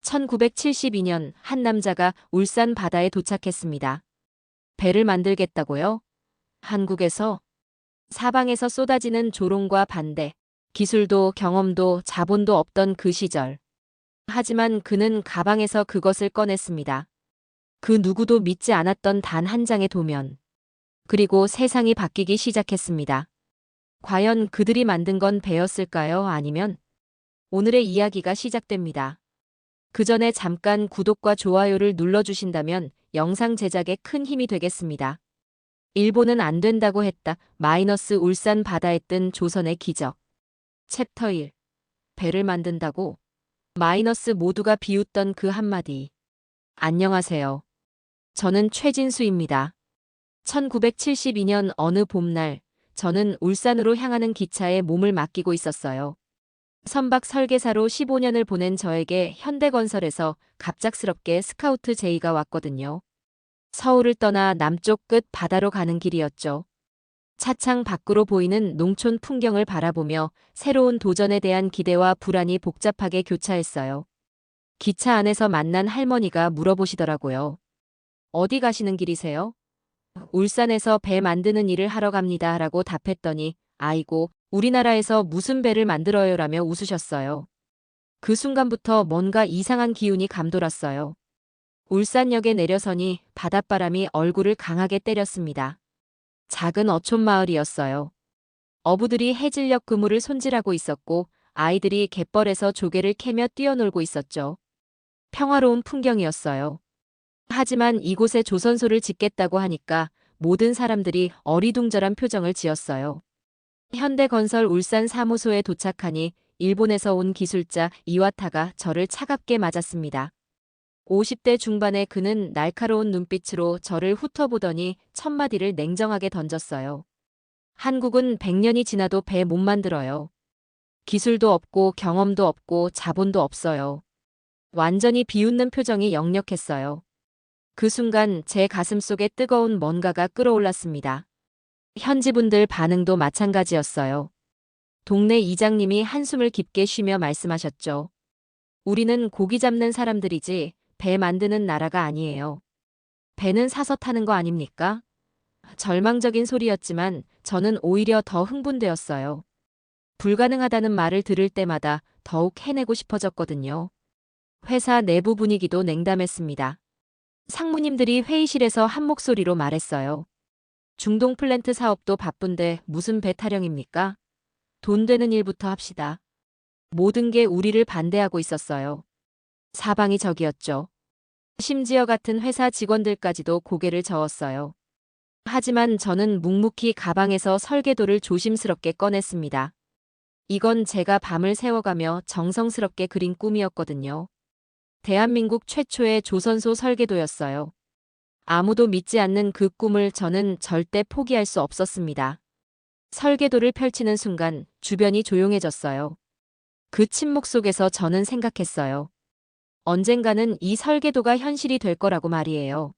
1972년 한 남자가 울산 바다에 도착했습니다. 배를 만들겠다고요? 한국에서? 사방에서 쏟아지는 조롱과 반대, 기술도 경험도 자본도 없던 그 시절. 하지만 그는 가방에서 그것을 꺼냈습니다. 그 누구도 믿지 않았던 단 한 장의 도면. 그리고 세상이 바뀌기 시작했습니다. 과연 그들이 만든 건 배였을까요? 아니면? 오늘의 이야기가 시작됩니다. 그 전에 잠깐 구독과 좋아요를 눌러주신다면 영상 제작에 큰 힘이 되겠습니다. 일본은 안 된다고 했다. 마이너스 울산 바다에 뜬 조선의 기적. 챕터 1. 배를 만든다고? 마이너스 모두가 비웃던 그 한마디. 안녕하세요. 저는 최진수입니다. 1972년 어느 봄날, 저는 울산으로 향하는 기차에 몸을 맡기고 있었어요. 선박 설계사로 15년을 보낸 저에게 현대건설에서 갑작스럽게 스카우트 제의가 왔거든요. 서울을 떠나 남쪽 끝 바다로 가는 길이었죠. 차창 밖으로 보이는 농촌 풍경을 바라보며 새로운 도전에 대한 기대와 불안이 복잡하게 교차했어요. 기차 안에서 만난 할머니가 물어보시더라고요. 어디 가시는 길이세요? 울산에서 배 만드는 일을 하러 갑니다. 라고 답했더니 아이고, 우리나라에서 무슨 배를 만들어요라며 웃으셨어요. 그 순간부터 뭔가 이상한 기운이 감돌았어요. 울산역에 내려서니 바닷바람이 얼굴을 강하게 때렸습니다. 작은 어촌 마을이었어요. 어부들이 해질녘 그물을 손질하고 있었고 아이들이 갯벌에서 조개를 캐며 뛰어놀고 있었죠. 평화로운 풍경이었어요. 하지만 이곳에 조선소를 짓겠다고 하니까 모든 사람들이 어리둥절한 표정을 지었어요. 현대건설 울산 사무소에 도착하니 일본에서 온 기술자 이와타가 저를 차갑게 맞았습니다. 50대 중반의 그는 날카로운 눈빛으로 저를 훑어보더니 첫마디를 냉정하게 던졌어요. 한국은 100년이 지나도 배 못 만들어요. 기술도 없고 경험도 없고 자본도 없어요. 완전히 비웃는 표정이 역력했어요. 그 순간 제 가슴속에 뜨거운 뭔가가 끓어올랐습니다. 현지분들 반응도 마찬가지였어요. 동네 이장님이 한숨을 깊게 쉬며 말씀하셨죠. 우리는 고기 잡는 사람들이지 배 만드는 나라가 아니에요. 배는 사서 타는 거 아닙니까? 절망적인 소리였지만 저는 오히려 더 흥분되었어요. 불가능하다는 말을 들을 때마다 더욱 해내고 싶어졌거든요. 회사 내부 분위기도 냉담했습니다. 상무님들이 회의실에서 한 목소리로 말했어요. 중동 플랜트 사업도 바쁜데 무슨 배 타령입니까? 돈 되는 일부터 합시다. 모든 게 우리를 반대하고 있었어요. 사방이 적이었죠. 심지어 같은 회사 직원들까지도 고개를 저었어요. 하지만 저는 묵묵히 가방에서 설계도를 조심스럽게 꺼냈습니다. 이건 제가 밤을 새워가며 정성스럽게 그린 꿈이었거든요. 대한민국 최초의 조선소 설계도였어요. 아무도 믿지 않는 그 꿈을 저는 절대 포기할 수 없었습니다. 설계도를 펼치는 순간 주변이 조용해졌어요. 그 침묵 속에서 저는 생각했어요. 언젠가는 이 설계도가 현실이 될 거라고 말이에요.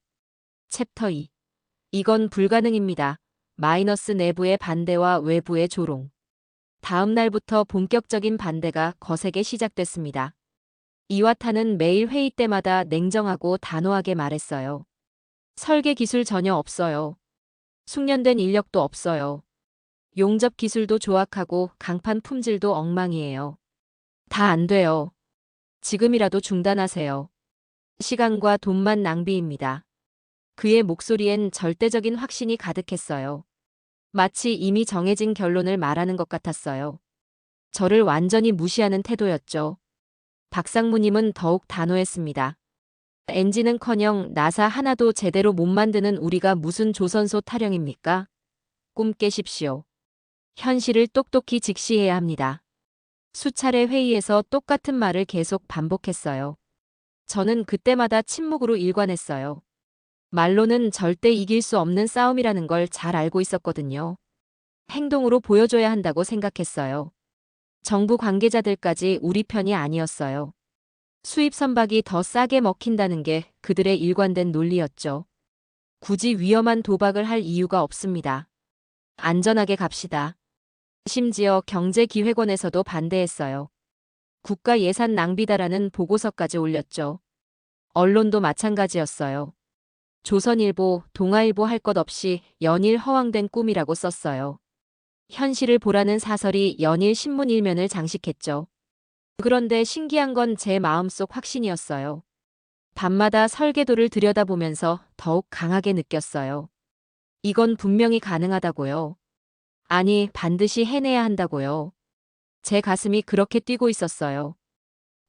챕터 2. 이건 불가능입니다. 마이너스 내부의 반대와 외부의 조롱. 다음 날부터 본격적인 반대가 거세게 시작됐습니다. 이와타는 매일 회의 때마다 냉정하고 단호하게 말했어요. 설계 기술 전혀 없어요. 숙련된 인력도 없어요. 용접 기술도 조악하고 강판 품질도 엉망이에요. 다 안 돼요. 지금이라도 중단하세요. 시간과 돈만 낭비입니다. 그의 목소리엔 절대적인 확신이 가득했어요. 마치 이미 정해진 결론을 말하는 것 같았어요. 저를 완전히 무시하는 태도였죠. 박상무님은 더욱 단호했습니다. 엔진은커녕 나사 하나도 제대로 못 만드는 우리가 무슨 조선소 타령입니까? 꿈 깨십시오. 현실을 똑똑히 직시해야 합니다. 수차례 회의에서 똑같은 말을 계속 반복했어요. 저는 그때마다 침묵으로 일관했어요. 말로는 절대 이길 수 없는 싸움이라는 걸 잘 알고 있었거든요. 행동으로 보여줘야 한다고 생각했어요. 정부 관계자들까지 우리 편이 아니었어요. 수입 선박이 더 싸게 먹힌다는 게 그들의 일관된 논리였죠. 굳이 위험한 도박을 할 이유가 없습니다. 안전하게 갑시다. 심지어 경제기획원에서도 반대했어요. 국가 예산 낭비다라는 보고서까지 올렸죠. 언론도 마찬가지였어요. 조선일보, 동아일보 할 것 없이 연일 허황된 꿈이라고 썼어요. 현실을 보라는 사설이 연일 신문 일면을 장식했죠. 그런데 신기한 건 제 마음속 확신이었어요. 밤마다 설계도를 들여다보면서 더욱 강하게 느꼈어요. 이건 분명히 가능하다고요. 아니, 반드시 해내야 한다고요. 제 가슴이 그렇게 뛰고 있었어요.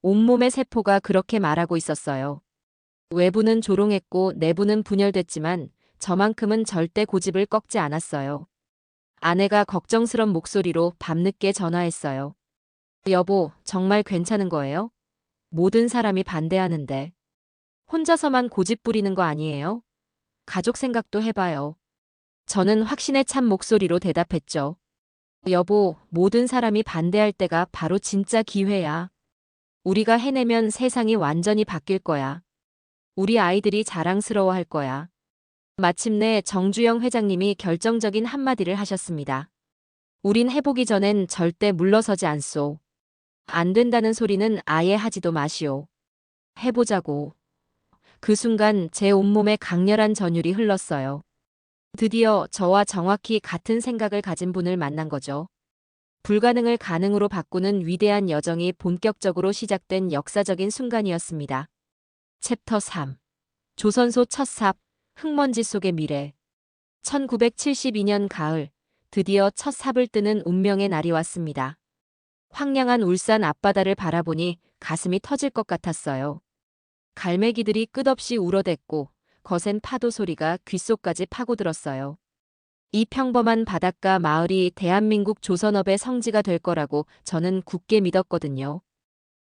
온몸의 세포가 그렇게 말하고 있었어요. 외부는 조롱했고 내부는 분열됐지만 저만큼은 절대 고집을 꺾지 않았어요. 아내가 걱정스런 목소리로 밤늦게 전화했어요. 여보, 정말 괜찮은 거예요? 모든 사람이 반대하는데. 혼자서만 고집 부리는 거 아니에요? 가족 생각도 해봐요. 저는 확신에 찬 목소리로 대답했죠. 여보, 모든 사람이 반대할 때가 바로 진짜 기회야. 우리가 해내면 세상이 완전히 바뀔 거야. 우리 아이들이 자랑스러워할 거야. 마침내 정주영 회장님이 결정적인 한마디를 하셨습니다. 우린 해보기 전엔 절대 물러서지 않소. 안 된다는 소리는 아예 하지도 마시오. 해보자고. 그 순간 제 온몸에 강렬한 전율이 흘렀어요. 드디어 저와 정확히 같은 생각을 가진 분을 만난 거죠. 불가능을 가능으로 바꾸는 위대한 여정이 본격적으로 시작된 역사적인 순간이었습니다. 챕터 3. 조선소 첫 삽, 흙먼지 속의 미래. 1972년 가을, 드디어 첫 삽을 뜨는 운명의 날이 왔습니다. 황량한 울산 앞바다를 바라보니 가슴이 터질 것 같았어요. 갈매기들이 끝없이 울어댔고 거센 파도 소리가 귓속까지 파고들었어요. 이 평범한 바닷가 마을이 대한민국 조선업의 성지가 될 거라고 저는 굳게 믿었거든요.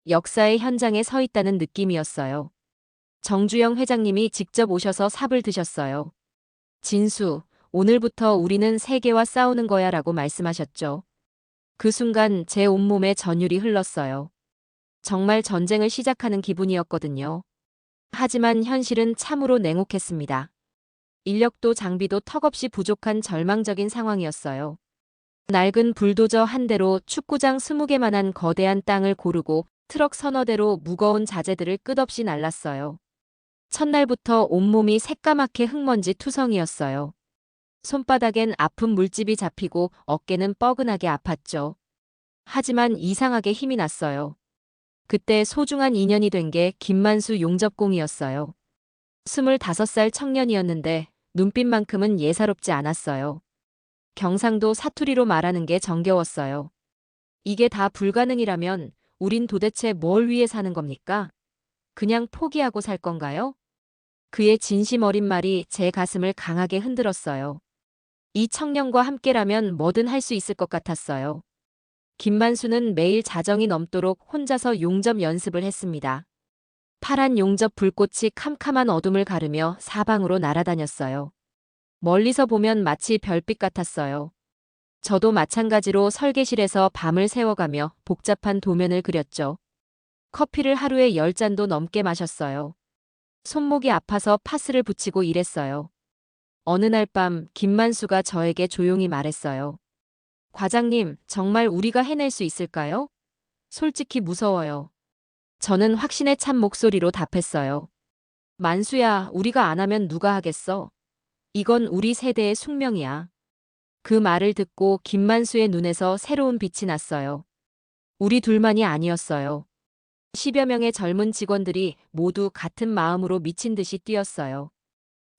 역사의 현장에 서 있다는 느낌이었어요. 정주영 회장님이 직접 오셔서 삽을 드셨어요. 진수, 오늘부터 우리는 세계와 싸우는 거야 라고 말씀하셨죠. 그 순간 제 온몸에 전율이 흘렀어요. 정말 전쟁을 시작하는 기분이었거든요. 하지만 현실은 참으로 냉혹했습니다. 인력도 장비도 턱없이 부족한 절망적인 상황이었어요. 낡은 불도저 한 대로 축구장 20개만한 거대한 땅을 고르고 트럭 서너 대로 무거운 자재들을 끝없이 날랐어요. 첫날부터 온몸이 새까맣게 흙먼지 투성이었어요. 손바닥엔 아픈 물집이 잡히고 어깨는 뻐근하게 아팠죠. 하지만 이상하게 힘이 났어요. 그때 소중한 인연이 된 게 김만수 용접공이었어요. 25살 청년이었는데 눈빛만큼은 예사롭지 않았어요. 경상도 사투리로 말하는 게 정겨웠어요. 이게 다 불가능이라면 우린 도대체 뭘 위해 사는 겁니까? 그냥 포기하고 살 건가요? 그의 진심 어린 말이 제 가슴을 강하게 흔들었어요. 이 청년과 함께라면 뭐든 할 수 있을 것 같았어요. 김만수는 매일 자정이 넘도록 혼자서 용접 연습을 했습니다. 파란 용접 불꽃이 캄캄한 어둠을 가르며 사방으로 날아다녔어요. 멀리서 보면 마치 별빛 같았어요. 저도 마찬가지로 설계실에서 밤을 새워가며 복잡한 도면을 그렸죠. 커피를 하루에 10잔도 넘게 마셨어요. 손목이 아파서 파스를 붙이고 일했어요. 어느 날 밤 김만수가 저에게 조용히 말했어요. 과장님, 정말 우리가 해낼 수 있을까요? 솔직히 무서워요. 저는 확신에 찬 목소리로 답했어요. 만수야, 우리가 안 하면 누가 하겠어? 이건 우리 세대의 숙명이야. 그 말을 듣고 김만수의 눈에서 새로운 빛이 났어요. 우리 둘만이 아니었어요. 10여 명의 젊은 직원들이 모두 같은 마음으로 미친 듯이 뛰었어요.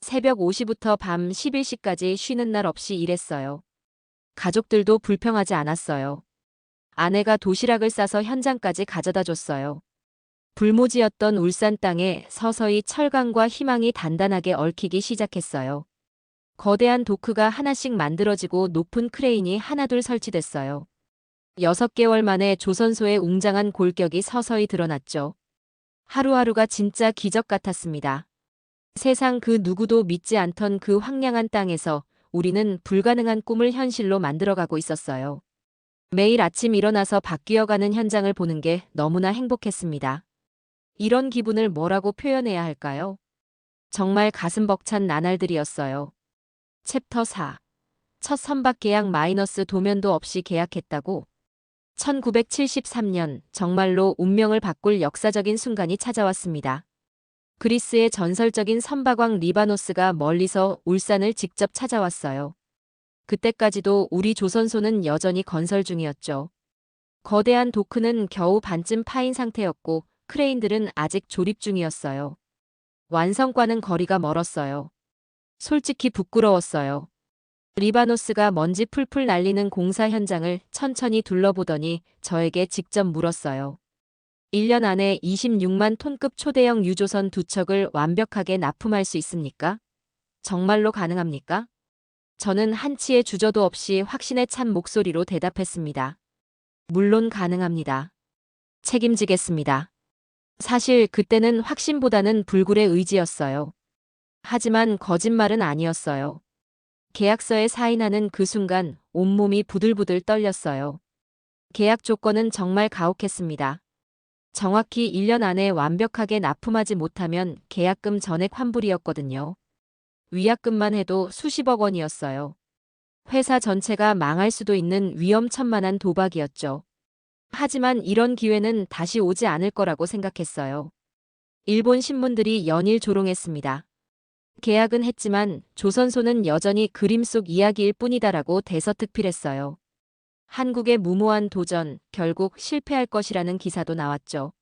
새벽 5시부터 밤 11시까지 쉬는 날 없이 일했어요. 가족들도 불평하지 않았어요. 아내가 도시락을 싸서 현장까지 가져다 줬어요. 불모지였던 울산 땅에 서서히 철강과 희망이 단단하게 얽히기 시작했어요. 거대한 도크가 하나씩 만들어지고 높은 크레인이 하나둘 설치됐어요. 6개월 만에 조선소의 웅장한 골격이 서서히 드러났죠. 하루하루가 진짜 기적 같았습니다. 세상 그 누구도 믿지 않던 그 황량한 땅에서 우리는 불가능한 꿈을 현실로 만들어가고 있었어요. 매일 아침 일어나서 바뀌어가는 현장을 보는 게 너무나 행복했습니다. 이런 기분을 뭐라고 표현해야 할까요? 정말 가슴 벅찬 나날들이었어요. 챕터 4. 첫 선박 계약 마이너스 도면도 없이 계약했다고? 1973년 정말로 운명을 바꿀 역사적인 순간이 찾아왔습니다. 그리스의 전설적인 선박왕 리바노스가 멀리서 울산을 직접 찾아왔어요. 그때까지도 우리 조선소는 여전히 건설 중이었죠. 거대한 도크는 겨우 반쯤 파인 상태였고 크레인들은 아직 조립 중이었어요. 완성과는 거리가 멀었어요. 솔직히 부끄러웠어요. 리바노스가 먼지 풀풀 날리는 공사 현장을 천천히 둘러보더니 저에게 직접 물었어요. 1년 안에 26만 톤급 초대형 유조선 2척을 완벽하게 납품할 수 있습니까? 정말로 가능합니까? 저는 한치의 주저도 없이 확신에 찬 목소리로 대답했습니다. 물론 가능합니다. 책임지겠습니다. 사실 그때는 확신보다는 불굴의 의지였어요. 하지만 거짓말은 아니었어요. 계약서에 사인하는 그 순간 온몸이 부들부들 떨렸어요. 계약 조건은 정말 가혹했습니다. 정확히 1년 안에 완벽하게 납품하지 못하면 계약금 전액 환불이었거든요. 위약금만 해도 수십억 원이었어요. 회사 전체가 망할 수도 있는 위험천만한 도박이었죠. 하지만 이런 기회는 다시 오지 않을 거라고 생각했어요. 일본 신문들이 연일 조롱했습니다. 계약은 했지만 조선소는 여전히 그림 속 이야기일 뿐이다라고 대서특필했어요. 한국의 무모한 도전, 결국 실패할 것이라는 기사도 나왔죠.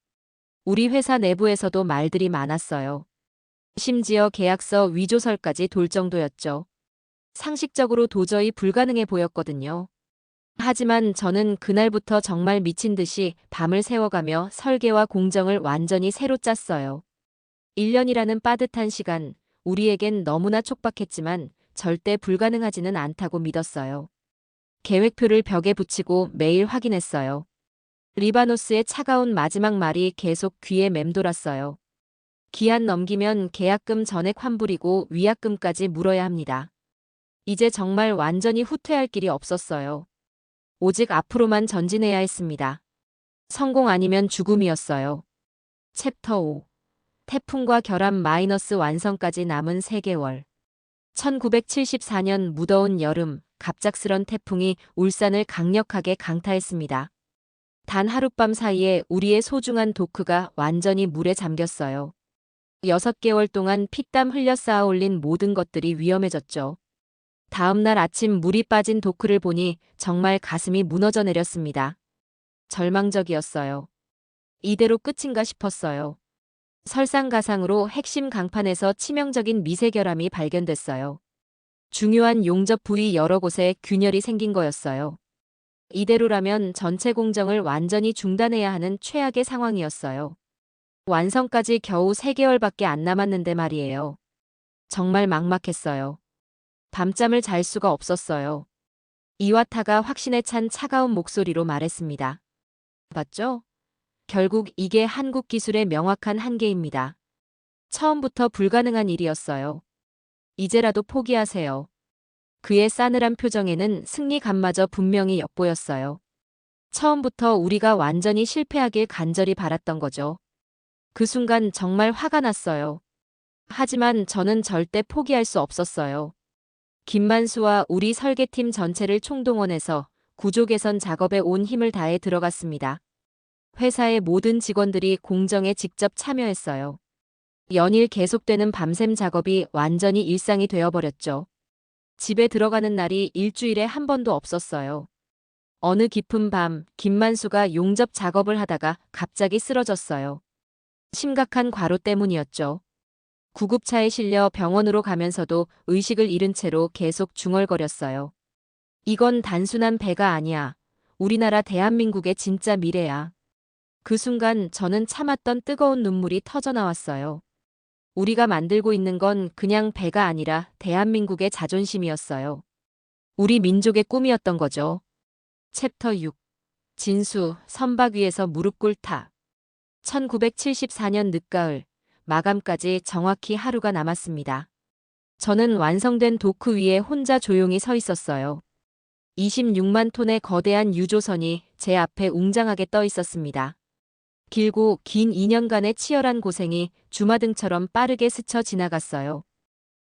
우리 회사 내부에서도 말들이 많았어요. 심지어 계약서 위조설까지 돌 정도였죠. 상식적으로 도저히 불가능해 보였거든요. 하지만 저는 그날부터 정말 미친 듯이 밤을 새워가며 설계와 공정을 완전히 새로 짰어요. 1년이라는 빠듯한 시간, 우리에겐 너무나 촉박했지만 절대 불가능하지는 않다고 믿었어요. 계획표를 벽에 붙이고 매일 확인했어요. 리바노스의 차가운 마지막 말이 계속 귀에 맴돌았어요. 기한 넘기면 계약금 전액 환불이고 위약금까지 물어야 합니다. 이제 정말 완전히 후퇴할 길이 없었어요. 오직 앞으로만 전진해야 했습니다. 성공 아니면 죽음이었어요. 챕터 5. 태풍과 결함 마이너스 완성까지 남은 3개월. 1974년 무더운 여름, 갑작스런 태풍이 울산을 강력하게 강타했습니다. 단 하룻밤 사이에 우리의 소중한 도크가 완전히 물에 잠겼어요. 6개월 동안 피땀 흘려 쌓아 올린 모든 것들이 위험해졌죠. 다음 날 아침 물이 빠진 도크를 보니 정말 가슴이 무너져 내렸습니다. 절망적이었어요. 이대로 끝인가 싶었어요. 설상가상으로 핵심 강판에서 치명적인 미세결함이 발견됐어요. 중요한 용접 부위 여러 곳에 균열이 생긴 거였어요. 이대로라면 전체 공정을 완전히 중단해야 하는 최악의 상황이었어요. 완성까지 겨우 3개월밖에 안 남았는데 말이에요. 정말 막막했어요. 밤잠을 잘 수가 없었어요. 이와타가 확신에 찬 차가운 목소리로 말했습니다. 봤죠? 결국 이게 한국 기술의 명확한 한계입니다. 처음부터 불가능한 일이었어요. 이제라도 포기하세요. 그의 싸늘한 표정에는 승리감마저 분명히 엿보였어요. 처음부터 우리가 완전히 실패하길 간절히 바랐던 거죠. 그 순간 정말 화가 났어요. 하지만 저는 절대 포기할 수 없었어요. 김만수와 우리 설계팀 전체를 총동원해서 구조 개선 작업에 온 힘을 다해 들어갔습니다. 회사의 모든 직원들이 공정에 직접 참여했어요. 연일 계속되는 밤샘 작업이 완전히 일상이 되어버렸죠. 집에 들어가는 날이 일주일에 한 번도 없었어요. 어느 깊은 밤, 김만수가 용접 작업을 하다가 갑자기 쓰러졌어요. 심각한 과로 때문이었죠. 구급차에 실려 병원으로 가면서도 의식을 잃은 채로 계속 중얼거렸어요. 이건 단순한 배가 아니야. 우리나라 대한민국의 진짜 미래야. 그 순간 저는 참았던 뜨거운 눈물이 터져나왔어요. 우리가 만들고 있는 건 그냥 배가 아니라 대한민국의 자존심이었어요. 우리 민족의 꿈이었던 거죠. 챕터 6. 진수, 선박 위에서 무릎 꿇다. 1974년 늦가을, 마감까지 정확히 하루가 남았습니다. 저는 완성된 도크 위에 혼자 조용히 서 있었어요. 26만 톤의 거대한 유조선이 제 앞에 웅장하게 떠 있었습니다. 길고 긴 2년간의 치열한 고생이 주마등처럼 빠르게 스쳐 지나갔어요.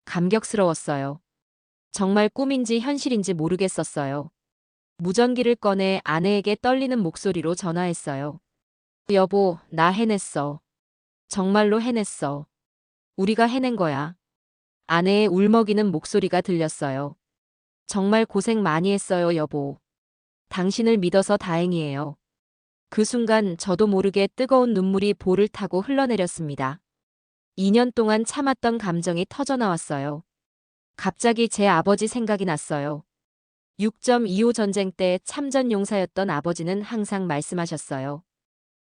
감격스러웠어요. 정말 꿈인지 현실인지 모르겠었어요. 무전기를 꺼내 아내에게 떨리는 목소리로 전화했어요. 여보, 나 해냈어. 정말로 해냈어. 우리가 해낸 거야. 아내의 울먹이는 목소리가 들렸어요. 정말 고생 많이 했어요, 여보. 당신을 믿어서 다행이에요. 그 순간 저도 모르게 뜨거운 눈물이 볼을 타고 흘러내렸습니다. 2년 동안 참았던 감정이 터져나왔어요. 갑자기 제 아버지 생각이 났어요. 6.25 전쟁 때 참전 용사였던 아버지는 항상 말씀하셨어요.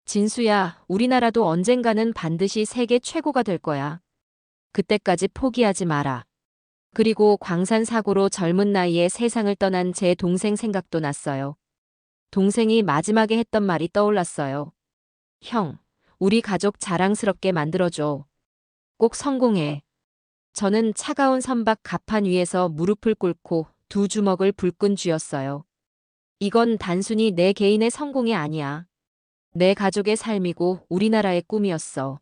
진수야, 우리나라도 언젠가는 반드시 세계 최고가 될 거야. 그때까지 포기하지 마라. 그리고 광산 사고로 젊은 나이에 세상을 떠난 제 동생 생각도 났어요. 동생이 마지막에 했던 말이 떠올랐어요. 형, 우리 가족 자랑스럽게 만들어줘. 꼭 성공해. 저는 차가운 선박 갑판 위에서 무릎을 꿇고 두 주먹을 불끈 쥐었어요. 이건 단순히 내 개인의 성공이 아니야. 내 가족의 삶이고 우리나라의 꿈이었어.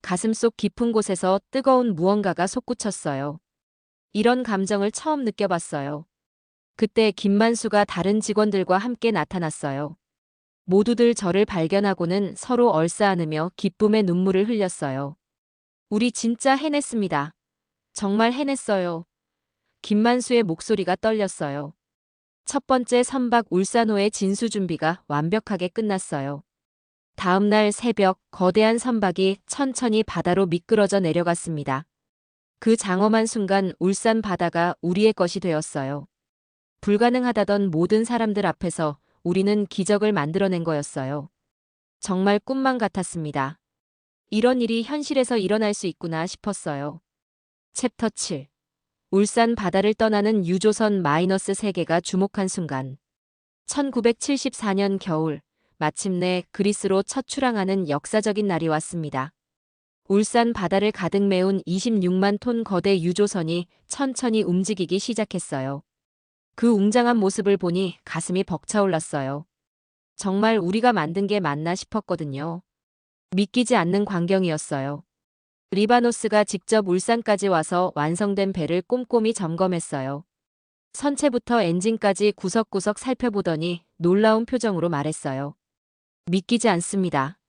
가슴속 깊은 곳에서 뜨거운 무언가가 솟구쳤어요. 이런 감정을 처음 느껴봤어요. 그때 김만수가 다른 직원들과 함께 나타났어요. 모두들 저를 발견하고는 서로 얼싸안으며 기쁨의 눈물을 흘렸어요. 우리 진짜 해냈습니다. 정말 해냈어요. 김만수의 목소리가 떨렸어요. 첫 번째 선박 울산호의 진수 준비가 완벽하게 끝났어요. 다음 날 새벽 거대한 선박이 천천히 바다로 미끄러져 내려갔습니다. 그 장엄한 순간 울산 바다가 우리의 것이 되었어요. 불가능하다던 모든 사람들 앞에서 우리는 기적을 만들어낸 거였어요. 정말 꿈만 같았습니다. 이런 일이 현실에서 일어날 수 있구나 싶었어요. 챕터 7. 울산 바다를 떠나는 유조선 -3개가 주목한 순간. 1974년 겨울, 마침내 그리스로 첫 출항하는 역사적인 날이 왔습니다. 울산 바다를 가득 메운 26만 톤 거대 유조선이 천천히 움직이기 시작했어요. 그 웅장한 모습을 보니 가슴이 벅차올랐어요. 정말 우리가 만든 게 맞나 싶었거든요. 믿기지 않는 광경이었어요. 리바노스가 직접 울산까지 와서 완성된 배를 꼼꼼히 점검했어요. 선체부터 엔진까지 구석구석 살펴보더니 놀라운 표정으로 말했어요. 믿기지 않습니다.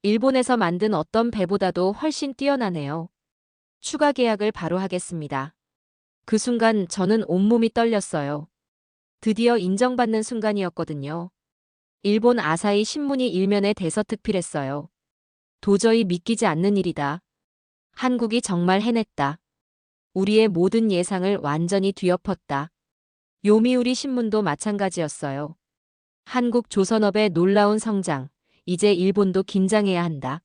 일본에서 만든 어떤 배보다도 훨씬 뛰어나네요. 추가 계약을 바로 하겠습니다. 그 순간 저는 온몸이 떨렸어요. 드디어 인정받는 순간이었거든요. 일본 아사히 신문이 일면에 대서특필했어요. 도저히 믿기지 않는 일이다. 한국이 정말 해냈다. 우리의 모든 예상을 완전히 뒤엎었다. 요미우리 신문도 마찬가지였어요. 한국 조선업의 놀라운 성장, 이제 일본도 긴장해야 한다.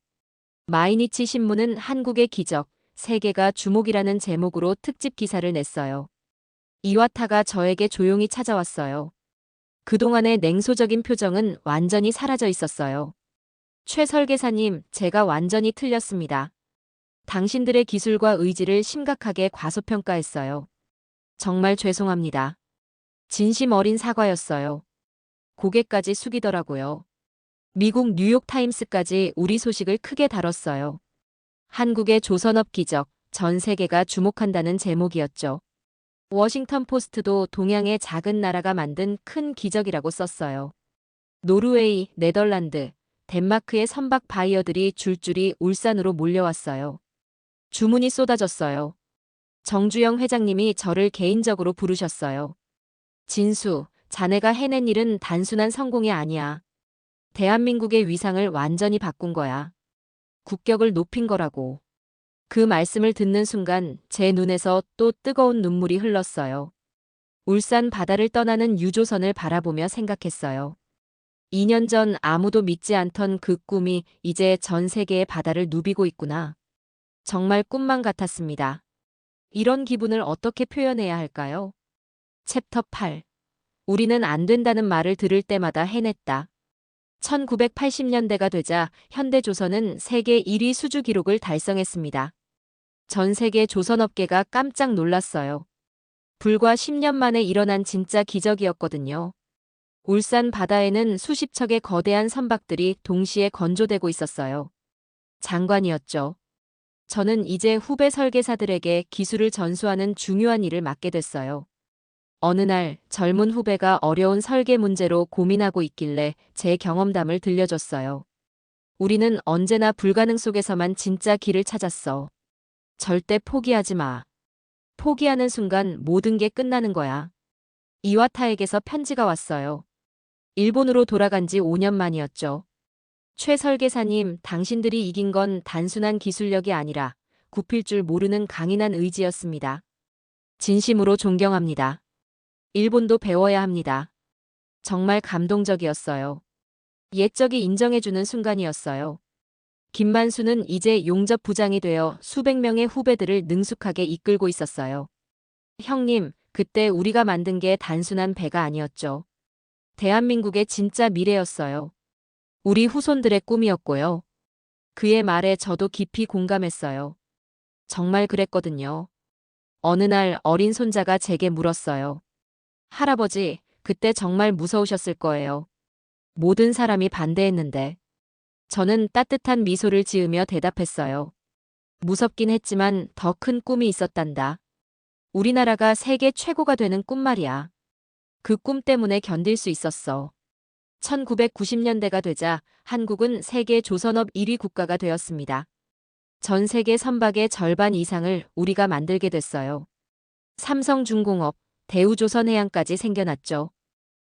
마이니치 신문은 한국의 기적, 세계가 주목이라는 제목으로 특집 기사를 냈어요. 이와타가 저에게 조용히 찾아왔어요. 그동안의 냉소적인 표정은 완전히 사라져 있었어요. 최 설계사님, 제가 완전히 틀렸습니다. 당신들의 기술과 의지를 심각하게 과소평가했어요. 정말 죄송합니다. 진심 어린 사과였어요. 고개까지 숙이더라고요. 미국 뉴욕타임스까지 우리 소식을 크게 다뤘어요. 한국의 조선업 기적, 전 세계가 주목한다는 제목이었죠. 워싱턴 포스트도 동양의 작은 나라가 만든 큰 기적이라고 썼어요. 노르웨이, 네덜란드, 덴마크의 선박 바이어들이 줄줄이 울산으로 몰려왔어요. 주문이 쏟아졌어요. 정주영 회장님이 저를 개인적으로 부르셨어요. 진수, 자네가 해낸 일은 단순한 성공이 아니야. 대한민국의 위상을 완전히 바꾼 거야. 국격을 높인 거라고. 그 말씀을 듣는 순간 제 눈에서 또 뜨거운 눈물이 흘렀어요. 울산 바다를 떠나는 유조선을 바라보며 생각했어요. 2년 전 아무도 믿지 않던 그 꿈이 이제 전 세계의 바다를 누비고 있구나. 정말 꿈만 같았습니다. 이런 기분을 어떻게 표현해야 할까요? 챕터 8. 우리는 안 된다는 말을 들을 때마다 해냈다. 1980년대가 되자 현대조선은 세계 1위 수주 기록을 달성했습니다. 전 세계 조선업계가 깜짝 놀랐어요. 불과 10년 만에 일어난 진짜 기적이었거든요. 울산 바다에는 수십 척의 거대한 선박들이 동시에 건조되고 있었어요. 장관이었죠. 저는 이제 후배 설계사들에게 기술을 전수하는 중요한 일을 맡게 됐어요. 어느 날 젊은 후배가 어려운 설계 문제로 고민하고 있길래 제 경험담을 들려줬어요. 우리는 언제나 불가능 속에서만 진짜 길을 찾았어. 절대 포기하지 마. 포기하는 순간 모든 게 끝나는 거야. 이와타에게서 편지가 왔어요. 일본으로 돌아간 지 5년 만이었죠. 최 설계사님, 당신들이 이긴 건 단순한 기술력이 아니라 굽힐 줄 모르는 강인한 의지였습니다. 진심으로 존경합니다. 일본도 배워야 합니다. 정말 감동적이었어요. 옛적이 인정해주는 순간이었어요. 김만수는 이제 용접 부장이 되어 수백 명의 후배들을 능숙하게 이끌고 있었어요. 형님, 그때 우리가 만든 게 단순한 배가 아니었죠. 대한민국의 진짜 미래였어요. 우리 후손들의 꿈이었고요. 그의 말에 저도 깊이 공감했어요. 정말 그랬거든요. 어느 날 어린 손자가 제게 물었어요. 할아버지, 그때 정말 무서우셨을 거예요. 모든 사람이 반대했는데. 저는 따뜻한 미소를 지으며 대답했어요. 무섭긴 했지만 더 큰 꿈이 있었단다. 우리나라가 세계 최고가 되는 꿈 말이야. 그 꿈 때문에 견딜 수 있었어. 1990년대가 되자 한국은 세계 조선업 1위 국가가 되었습니다. 전 세계 선박의 절반 이상을 우리가 만들게 됐어요. 삼성중공업, 대우조선해양까지 생겨났죠.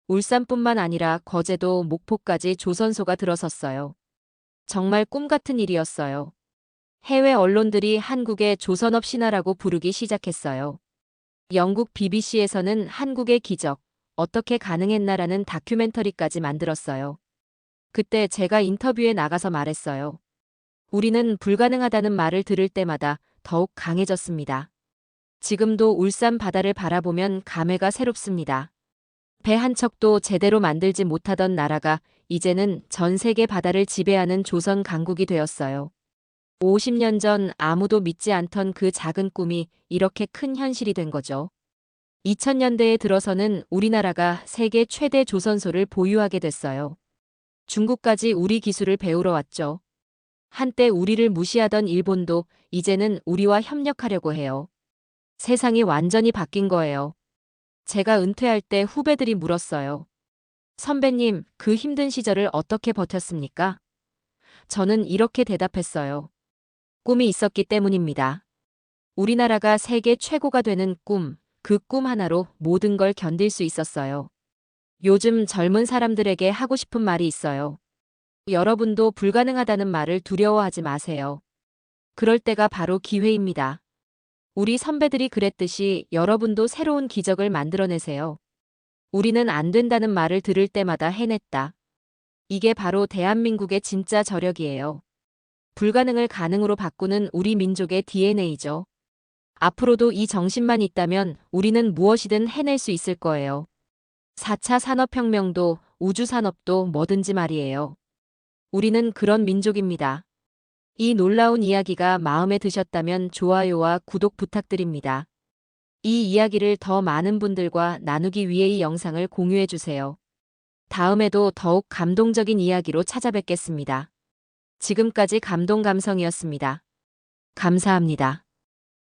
울산뿐만 아니라 거제도, 목포까지 조선소가 들어섰어요. 정말 꿈 같은 일이었어요. 해외 언론들이 한국의 조선업 신화라고 부르기 시작했어요. 영국 BBC에서는 한국의 기적, 어떻게 가능했나라는 다큐멘터리까지 만들었어요. 그때 제가 인터뷰에 나가서 말했어요. 우리는 불가능하다는 말을 들을 때마다 더욱 강해졌습니다. 지금도 울산 바다를 바라보면 감회가 새롭습니다. 배 한 척도 제대로 만들지 못하던 나라가 이제는 전 세계 바다를 지배하는 조선 강국이 되었어요. 50년 전 아무도 믿지 않던 그 작은 꿈이 이렇게 큰 현실이 된 거죠. 2000년대에 들어서는 우리나라가 세계 최대 조선소를 보유하게 됐어요. 중국까지 우리 기술을 배우러 왔죠. 한때 우리를 무시하던 일본도 이제는 우리와 협력하려고 해요. 세상이 완전히 바뀐 거예요. 제가 은퇴할 때 후배들이 물었어요. 선배님, 그 힘든 시절을 어떻게 버텼습니까? 저는 이렇게 대답했어요. 꿈이 있었기 때문입니다. 우리나라가 세계 최고가 되는 꿈, 그 꿈 하나로 모든 걸 견딜 수 있었어요. 요즘 젊은 사람들에게 하고 싶은 말이 있어요. 여러분도 불가능하다는 말을 두려워하지 마세요. 그럴 때가 바로 기회입니다. 우리 선배들이 그랬듯이 여러분도 새로운 기적을 만들어내세요. 우리는 안 된다는 말을 들을 때마다 해냈다. 이게 바로 대한민국의 진짜 저력이에요. 불가능을 가능으로 바꾸는 우리 민족의 DNA죠. 앞으로도 이 정신만 있다면 우리는 무엇이든 해낼 수 있을 거예요. 4차 산업혁명도 우주산업도 뭐든지 말이에요. 우리는 그런 민족입니다. 이 놀라운 이야기가 마음에 드셨다면 좋아요와 구독 부탁드립니다. 이 이야기를 더 많은 분들과 나누기 위해 이 영상을 공유해 주세요. 다음에도 더욱 감동적인 이야기로 찾아뵙겠습니다. 지금까지 감동감성이었습니다. 감사합니다.